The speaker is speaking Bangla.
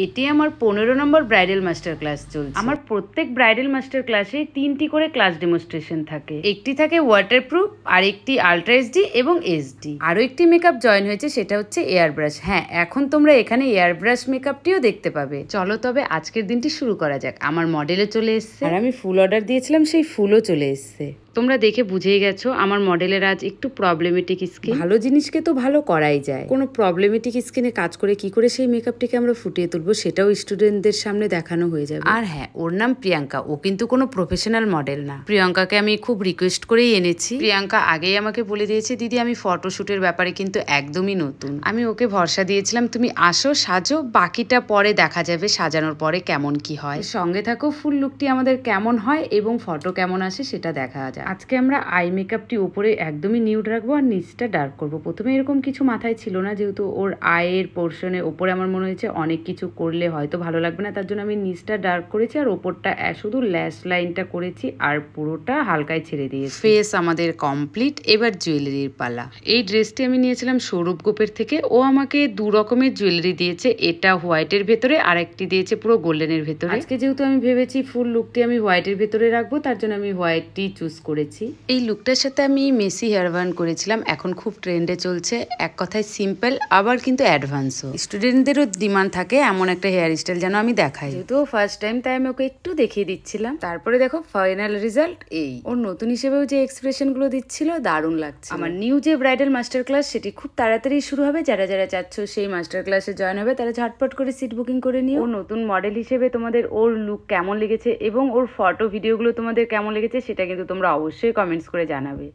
এটি আমার 15 নম্বর ব্রাইডাল মাস্টার ক্লাস চলছে। আমার প্রত্যেক ব্রাইডাল মাস্টার ক্লাসে 3টি করে ক্লাস ডেমনস্ট্রেশন থাকে। একটি থাকে ওয়াটারপ্রুফ, আর একটি আলট্রা এইচডি এবং এইচডি। আরো একটি মেকআপ জয়েন হয়েছে, সেটা হচ্ছে এয়ার ব্রাশ। হ্যাঁ, এখন তোমরা এখানে এয়ার ব্রাশ মেকআপটিও দেখতে পাবে। চলো তবে আজকের দিনটি শুরু করা যাক। আমার মডেলে চলে এসছে, আর আমি ফুল অর্ডার দিয়েছিলাম, সেই ফুলও চলে এসছে। তোমরা দেখে বুঝেই গেছো আমার মডেলের আজ একটু প্রবলেমেটিক স্কিন। ভালো জিনিসকে তো ভালো করাই যায়। কোনো প্রবলেমেটিক স্কিনে কাজ করে কি করে সেই মেকআপটিকে আমরা ফুটিয়ে তুলবো সেটাও স্টুডেন্টদের সামনে দেখানো হয়ে যাবে। আর হ্যাঁ, ওর নাম প্রিয়াঙ্কা, ও কিন্তু কোনো প্রফেশনাল মডেল না। প্রিয়াঙ্কাকে আমি খুব রিকোয়েস্ট করেই এনেছি। প্রিয়াঙ্কা আগেই আমাকে বলে দিয়েছে, দিদি আমি ফটোশুটের ব্যাপারে কিন্তু একদমই নতুন। আমি ওকে ভরসা দিয়েছিলাম, তুমি আসো, সাজো, বাকিটা পরে দেখা যাবে সাজানোর পরে কেমন কি হয়। সঙ্গে থাকো, ফুল লুকটি আমাদের কেমন হয় এবং ফটো কেমন আসে সেটা দেখা যায়। আজকে আমরা আই মেকআপটি উপরে একদমই নিউড রাখবো আর নিচটা ডার্ক করবো। প্রথমে এরকম কিছু মাথায় ছিল না, যেহেতু ওর আয়ের পোর্শনে ওপরে আমার মনে হয়েছে অনেক কিছু করলে হয়তো ভালো লাগবে না, তার জন্য আমি নিচটা ডার্ক করেছি আর ওপরটা শুধু ল্যাশ লাইনটা করেছি আর পুরোটা হালকায় ছেড়ে দিয়েছি। ফেস আমাদের কমপ্লিট, এবার জুয়েলারির পালা। এই ড্রেসটি আমি নিয়েছিলাম সৌরভ গোপের থেকে। ও আমাকে 2 রকমের জুয়েলারি দিয়েছে, এটা হোয়াইটের ভেতরে আর একটি দিয়েছে পুরো গোল্ডেনের ভেতরে। আজকে যেহেতু আমি ভেবেছি ফুল লুকটি আমি হোয়াইটের ভেতরে রাখবো, তার জন্য আমি হোয়াইটটি চুজ করেছি। এই লুকটার সাথে আমি মেসি হেয়ার ব্যান্ড করেছিলাম, এখন খুব ট্রেন্ডে চলছে। এক কথায় সিম্পল, আবার কিন্তু অ্যাডভান্সও। স্টুডেন্টদেরও ডিমান্ড থাকে এমন একটা হেয়ার স্টাইল যেন আমি দেখাই। যেহেতু ফার্স্ট টাইম, তাই আমি ওকে একটু দেখিয়ে দিচ্ছিলাম। তারপরে দেখো ফাইনাল রেজাল্ট এই। ওর নতুন হিসেবেও যে এক্সপ্রেশন গুলো দিচ্ছিল দারুণ লাগছে। আমার নিউ যে ব্রাইডাল মাস্টার ক্লাস সেটি খুব তাড়াতাড়ি শুরু হবে। যারা যারা চাচ্ছ সেই মাস্টার ক্লাসে জয়েন হবে তারা ঝটপট করে সিট বুকিং করে নিও। ওর নতুন মডেল হিসেবে তোমাদের ওর লুক কেমন লেগেছে এবং ওর ফটো ভিডিওগুলো তোমাদের কেমন লেগেছে সেটা কিন্তু তোমরা অবশ্যই কমেন্টস করে জানাবে।